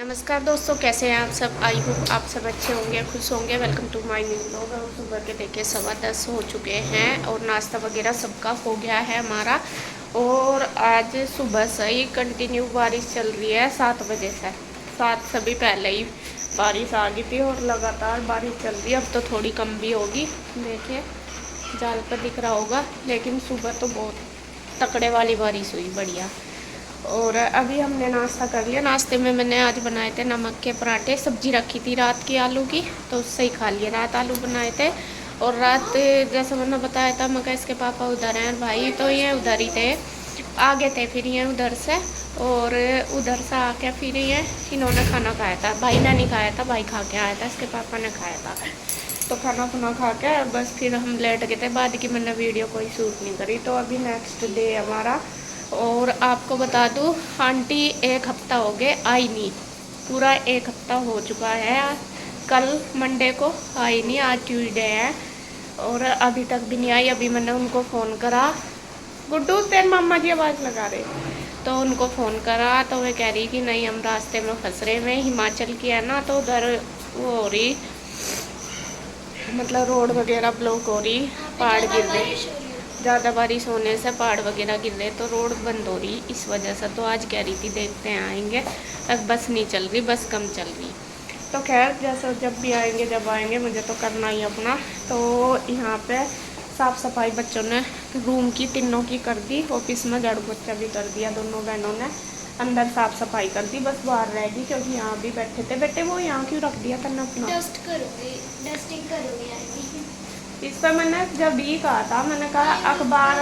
नमस्कार दोस्तों, कैसे हैं आप सब। आई होप आप सब अच्छे होंगे, खुश होंगे। Welcome to my new blog. और सुबह के देखिए 10:15 हो चुके हैं और नाश्ता वगैरह सबका हो गया है हमारा। और आज सुबह से ही कंटिन्यू बारिश चल रही है 7 बजे से। 7 से भी पहले ही बारिश आ गई थी और लगातार बारिश चल रही है। अब तो थोड़ी कम भी होगी, देखिए जाल पर दिख रहा होगा, लेकिन सुबह तो बहुत तकड़े वाली बारिश हुई, बढ़िया। और अभी हमने नाश्ता कर लिया। नाश्ते में मैंने आज बनाए थे नमक के पराठे। सब्जी रखी थी रात की आलू की, तो उससे ही खा लिए। रात आलू बनाए थे और रात जैसे मैंने बताया था, मगर इसके पापा उधर हैं, भाई तो ये उधर ही थे, आ गए थे फिर ये उधर से। और उधर से आके फिर ये इन्होंने खाना खाया था। भाई ने नहीं खाया था, भाई खा के आया था, इसके पापा ने खाया था। तो खाना खुना खा के बस फिर हम लेट गए थे। बाद की मैंने वीडियो कोई शूट नहीं करी। तो अभी नेक्स्ट डे हमारा। और आपको बता दूँ, आंटी एक हफ्ता हो गए आई नहीं, पूरा एक हफ्ता हो चुका है। कल मंडे को आई नहीं, आज ट्यूसडे है और अभी तक भी नहीं आई। अभी मैंने उनको फ़ोन करा, गुड्डू तेरे मम्मा जी आवाज़ लगा रहे, तो उनको फ़ोन करा तो वे कह रही कि नहीं, हम रास्ते में फंस रहे में, हिमाचल की है ना, तो उधर वो हो रही, मतलब रोड वगैरह ब्लॉक हो रही, पहाड़ गिर रहे, ज़्यादा बारिश होने से पहाड़ वगैरह गिर रहे, तो रोड बंद हो रही इस वजह से। तो आज कह रही थी देखते हैं आएंगे, अब बस नहीं चल रही, बस कम चल रही। तो खैर जैसे जब भी आएंगे, जब आएंगे मुझे तो करना ही अपना। तो यहाँ पे साफ़ सफाई बच्चों ने रूम की तीनों की कर दी, ऑफिस में झाड़ू पोछा भी कर दिया, दोनों बहनों ने अंदर साफ़ सफाई कर दी, बस बाहर रहेगी क्योंकि यहाँ भी बैठे थे। बेटे वो यहाँ क्यों रख दिया करना अपना, डस्ट करोगे, डस्टिंग करोगे आंटी। इस पर मैंने जब ही कहा था, मैंने कहा अखबार,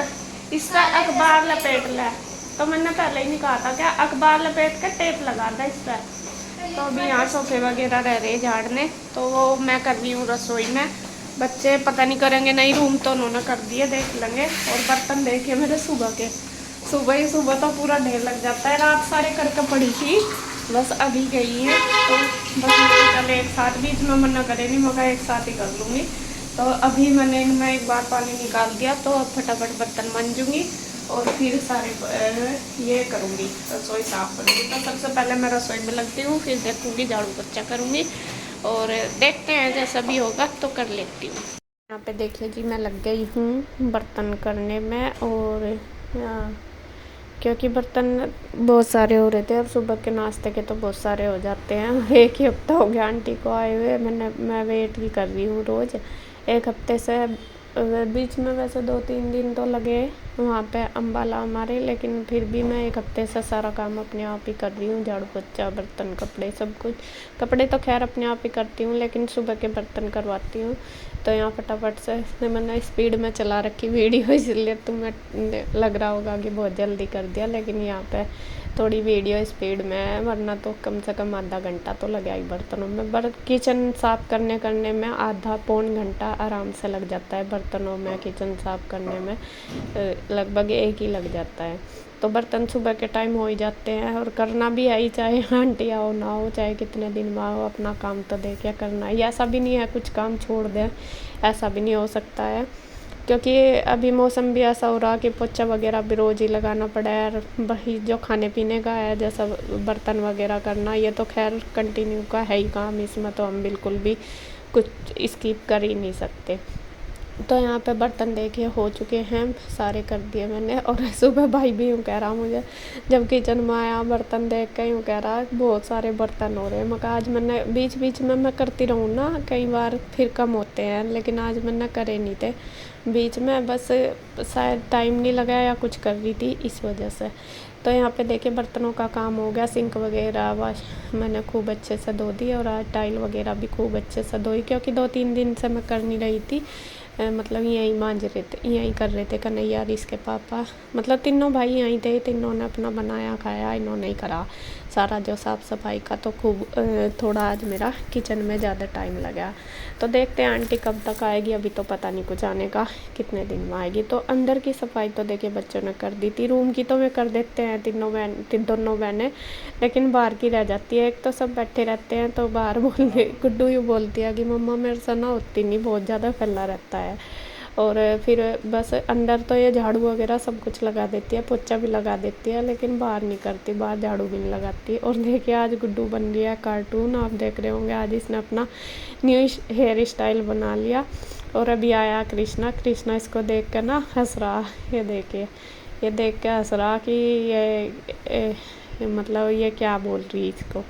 इसका अखबार लपेट ले, तो मैंने पहले ही नहीं कहा था क्या अखबार लपेट कर टेप लगा था इस पर। तो अभी यहाँ सोफे वगैरह रह रहे झाड़ने, तो वो मैं कर रही हूँ रसोई में। बच्चे पता नहीं करेंगे नहीं, रूम तो उन्होंने कर दिए, देख लेंगे। और बर्तन देखिए मेरे सुबह के, सुबह ही सुबह तो पूरा ढेर लग जाता है। रात सारे करके पड़ी थी, बस अभी गई है। तो बस मैं कल एक साथ, बीच में मना करे नहीं, मगर एक साथ ही कर लूँगी। तो अभी मैंने इनमें एक बार पानी निकाल दिया, तो अब फटाफट बर्तन मांजूंगी और फिर सारे ये करूँगी, रसोई साफ़ करूँगी। तो सबसे पहले मैं रसोई में लगती हूँ, फिर देखूँगी, झाड़ू पोछा करूँगी और देखते हैं जैसा भी होगा तो कर लेती हूँ। यहाँ पे देखिए जी, मैं लग गई हूँ बर्तन करने में। और क्योंकि बर्तन बहुत सारे हो रहे थे और सुबह के नाश्ते के तो बहुत सारे हो जाते हैं। एक ही हफ्ता हो गया आंटी को आए हुए, मैं वेट ही कर रही हूँ रोज़ एक हफ्ते से। बीच में वैसे 2-3 दिन तो लगे वहाँ पे अम्बाला हमारे, लेकिन फिर भी मैं एक हफ्ते से सारा काम अपने आप ही कर रही हूँ, झाड़ू पोछा, बर्तन, कपड़े, सब कुछ। कपड़े तो खैर अपने आप ही करती हूँ, लेकिन सुबह के बर्तन करवाती हूँ। तो यहाँ फटाफट से मैंने स्पीड में चला रखी वीडियो, इसलिए तुम्हें लग रहा होगा कि बहुत जल्दी कर दिया, लेकिन यहाँ पे थोड़ी वीडियो स्पीड में है, वरना तो कम से कम आधा घंटा तो लगा ही बर्तनों में। किचन साफ़ करने में आधा पौन घंटा आराम से लग जाता है। बर्तनों में, किचन साफ़ करने में लगभग एक ही लग जाता है। तो बर्तन सुबह के टाइम हो ही जाते हैं और करना भी है ही, चाहे आंटी आओ ना हो, चाहे कितने दिन में आओ, अपना काम तो देखिए करना है। ऐसा भी नहीं है कुछ काम छोड़ दें, ऐसा भी नहीं हो सकता है, क्योंकि अभी मौसम भी ऐसा हो रहा कि पोछा वगैरह भी रोज़ ही लगाना पड़ा है। और वही जो खाने पीने का है, जैसा बर्तन वगैरह करना, ये तो खैर कंटिन्यू का है ही काम, इसमें तो हम बिल्कुल भी कुछ स्किप कर ही नहीं सकते। तो यहाँ पे बर्तन देखिए हो चुके हैं, सारे कर दिए मैंने। और सुबह भाई भी यूँ कह रहा मुझे, जब किचन में आया बर्तन देख के यूँ कह रहा बहुत सारे बर्तन हो रहे हैं। मगर आज मैंने बीच बीच में मैं करती रहूँ ना, कई बार फिर कम होते हैं, लेकिन आज मैंने करे नहीं थे बीच में, बस शायद टाइम नहीं लगा या कुछ कर रही थी इस वजह से। तो यहाँ पे देखिए बर्तनों का काम हो गया, सिंक वगैरह वाश मैंने खूब अच्छे से धो दी और आज टाइल वगैरह भी खूब अच्छे से धोई, क्योंकि 2-3 दिन से मैं कर नहीं रही थी। मतलब यहीं मांज रहे थे, यहीं कर रहे थे कन्हैया और इसके पापा, मतलब तीनों भाई यहीं थे, तीनों ने अपना बनाया खाया, इन्होंने ही करा सारा जो साफ़ सफाई का। तो खूब थोड़ा आज मेरा किचन में ज़्यादा टाइम लगा। तो देखते हैं आंटी कब तक आएगी, अभी तो पता नहीं कुछ आने का कितने दिन में आएगी। तो अंदर की सफाई तो देखिए बच्चों ने कर दी थी, रूम की तो वे कर देते हैं दोनों बहनें, लेकिन बाहर की रह जाती है। एक तो सब बैठे रहते हैं, तो बाहर बोल गुड्डू यूँ बोलती है कि मम्मा मेरे से ना होती नहीं, बहुत ज़्यादा फैला रहता है। और फिर बस अंदर तो ये झाड़ू वगैरह सब कुछ लगा देती है, पोछा भी लगा देती है, लेकिन बाहर नहीं करती, बाहर झाड़ू भी नहीं लगाती। और देखिए आज गुड्डू बन रही है कार्टून, आप देख रहे होंगे। आज इसने अपना न्यू हेयर स्टाइल बना लिया। और अभी आया कृष्णा। कृष्णा इसको देख कर ना हंस रहा, ये देखिए, ये देख के हंस रहा कि ये मतलब ये क्या बोल रही इसको,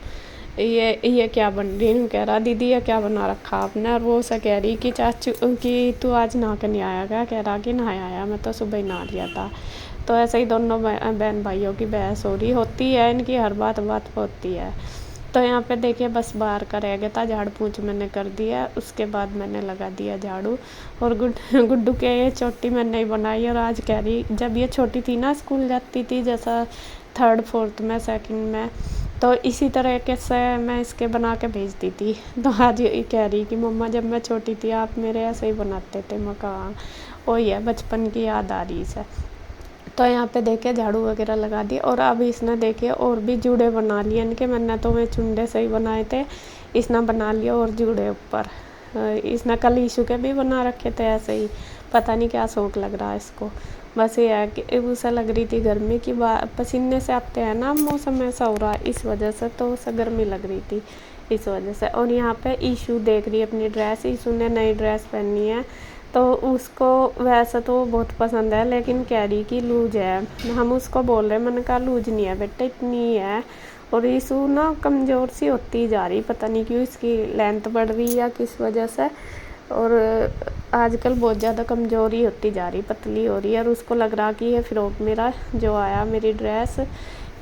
ये क्या बन रही है। कह रहा दीदी ये क्या बना रखा आपने। और वो उसे कह रही कि चाचू कि तू आज नहा कर नहीं आया क्या। कह रहा कि नहाया आया, मैं तो सुबह ही नहा लिया था। तो ऐसे ही दोनों बहन भाइयों की बहस हो रही होती है, इनकी हर बात बात पर होती है। तो यहाँ पे देखिए बस बाहर का रह गया था, झाड़ पोंछ मैंने कर दिया, उसके बाद मैंने लगा दिया झाड़ू। और गुड्डू के ये चोटी मैंने ही बनाई। और आज कह रही जब ये छोटी थी ना, स्कूल जाती थी जैसा 3rd 4th में 2nd में, तो इसी तरह के से मैं इसके बना के भेजती थी। तो आज ये कह रही कि मम्मा जब मैं छोटी थी आप मेरे ऐसे ही बनाते थे। मैं कहा वही है, बचपन की याद आ रही है। तो यहाँ पे देखिए झाड़ू वगैरह लगा दी। और अब इसने देखिए और भी जूड़े बना लिए इनके। मैंने तो मैं चुंडे से ही बनाए थे, इसने बना लिया और जूड़े ऊपर। इसने कल ईशू के भी बना रखे थे ऐसे ही, पता नहीं क्या शौक लग रहा है इसको। बस ये है कि उसे लग रही थी गर्मी की, पसीने से आते हैं ना, मौसम ऐसा हो रहा है इस वजह से, तो उसे गर्मी लग रही थी इस वजह से। और यहाँ पे ईशू देख रही है अपनी ड्रेस। ईशू ने नई ड्रेस पहनी है, तो उसको वैसे तो बहुत पसंद है, लेकिन कह रही कि लूज है। हम उसको बोल रहे हैं, मैंने कहा लूज नहीं है बेटा, इतनी है। और ईशू ना कमज़ोर सी होती जा रही, पता नहीं क्यों, इसकी लेंथ बढ़ रही है या किस वजह से। और आजकल बहुत ज़्यादा कमज़ोरी होती जा रही, पतली हो रही है। और उसको लग रहा कि ये फ्रॉक मेरा जो आया, मेरी ड्रेस,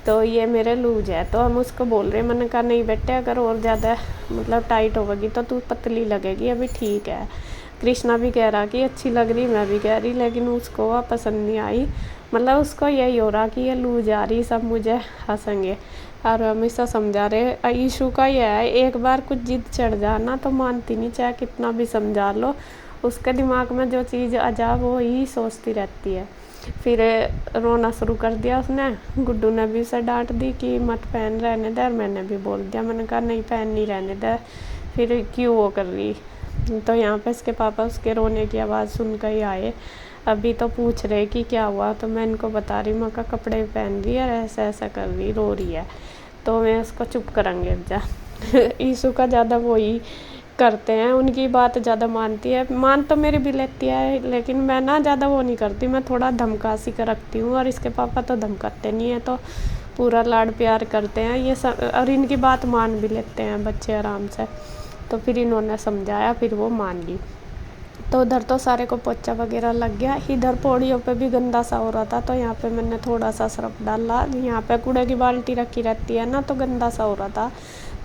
तो ये मेरे लूज है। तो हम उसको बोल रहे हैं, मैंने कहा नहीं बेटे, अगर और ज़्यादा मतलब टाइट होगी तो तू पतली लगेगी, अभी ठीक है। कृष्णा भी कह रहा कि अच्छी लग रही, मैं भी कह रही, लेकिन उसको वह पसंद नहीं आई। मतलब उसको यही हो रहा कि ये लूज आ रही, सब मुझे हंसेंगे। और हमेशा समझा रहे, इशू का ये है, एक बार कुछ जिद चढ़ जाना तो मानती नहीं, चाहे कितना भी समझा लो, उसके दिमाग में जो चीज़ आ जा वो ही सोचती रहती है। फिर रोना शुरू कर दिया उसने। गुड्डू ने भी उसे डांट दी कि मत पहन, रहने दे। और मैंने भी बोल दिया, मैंने कहा नहीं पहन नहीं, रहने दे। फिर क्यों वो कर रही। तो यहाँ पे इसके पापा उसके रोने की आवाज़ सुन कर ही आए। अभी तो पूछ रहे कि क्या हुआ, तो मैं इनको बता रही, मैं कहा कपड़े पहन रही है, ऐसा ऐसा कर रही, रो रही है। तो मैं उसको चुप करांगे अब जा। ईशू का ज़्यादा वही करते हैं, उनकी बात ज़्यादा मानती है, मान तो मेरी भी लेती है, लेकिन मैं ना ज़्यादा वो नहीं करती, मैं थोड़ा धमका सी कर रखती हूँ। और इसके पापा तो धमकाते नहीं है, तो पूरा लाड प्यार करते हैं ये सब, और इनकी बात मान भी लेते हैं बच्चे आराम से। तो फिर इन्होंने समझाया, फिर वो मान ली। तो उधर तो सारे को पोछा वगैरह लग गया। इधर पौड़ियों पे भी गंदा सा हो रहा था, तो यहाँ पे मैंने थोड़ा सा सर्फ डाला। यहाँ पे कूड़े की बाल्टी रखी रहती है ना, तो गंदा सा हो रहा था,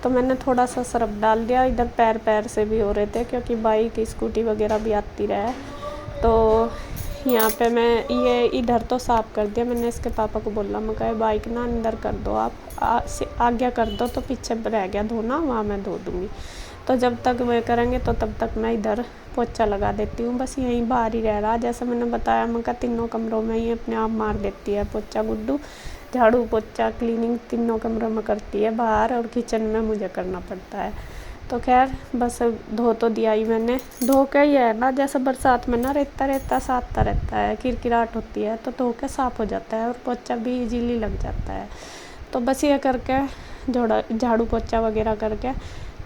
तो मैंने थोड़ा सा सर्फ डाल दिया। इधर पैर से भी हो रहे थे, क्योंकि बाइक स्कूटी वगैरह भी आती रहे। तो यहाँ पे मैं ये इधर तो साफ़ कर दिया। मैंने इसके पापा को बोला, मैं कहा बाइक ना अंदर कर दो, आप आज्ञा कर दो, तो पीछे रह गया धोना, वहाँ मैं धो दूँगी। तो जब तक वे करेंगे तो तब तक मैं इधर पोछा लगा देती हूँ। बस यहीं बाहर ही रह रहा, जैसे मैंने बताया, मैं कहा तीनों कमरों में ही अपने आप मार देती है पोछा गुड्डू। झाड़ू पोछा क्लीनिंग तीनों कमरों में करती है बाहर, और किचन में मुझे करना पड़ता है। तो खैर बस धो तो दिया ही मैंने। धो के ये है ना, जैसे बरसात में ना रेता साता रहता है, किरकिराट होती है, तो धो के साफ़ हो जाता है, और पोछा भी इजीली लग जाता है। तो बस ये करके झाड़ू पोछा वगैरह करके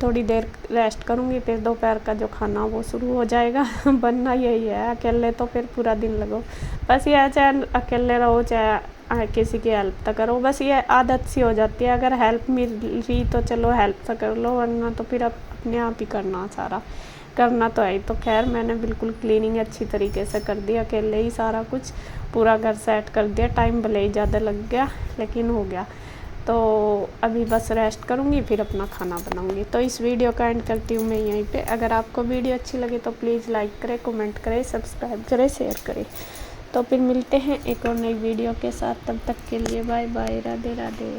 थोड़ी देर रेस्ट करूँगी, फिर दोपहर का जो खाना वो शुरू हो जाएगा। बनना यही है, अकेले तो फिर पूरा दिन लगो। बस ये चाहे अकेले रहो चाहे किसी की हेल्प तो करो, बस ये आदत सी हो जाती है। अगर हेल्प मिल रही तो चलो हेल्प तो कर लो, वरना तो फिर अपने आप ही करना, सारा करना तो है ही। तो खैर मैंने बिल्कुल क्लीनिंग अच्छी तरीके से कर दी, अकेले ही सारा कुछ पूरा घर सेट कर दिया। टाइम भले ही ज़्यादा लग गया, लेकिन हो गया। तो अभी बस रेस्ट करूँगी, फिर अपना खाना बनाऊँगी। तो इस वीडियो का एंड करती हूँ मैं यहीं पे। अगर आपको वीडियो अच्छी लगे तो प्लीज़ लाइक करें, कमेंट करें, सब्सक्राइब करें, शेयर करें। तो फिर मिलते हैं एक और नई वीडियो के साथ, तब तक के लिए बाय बाय, राधे राधे।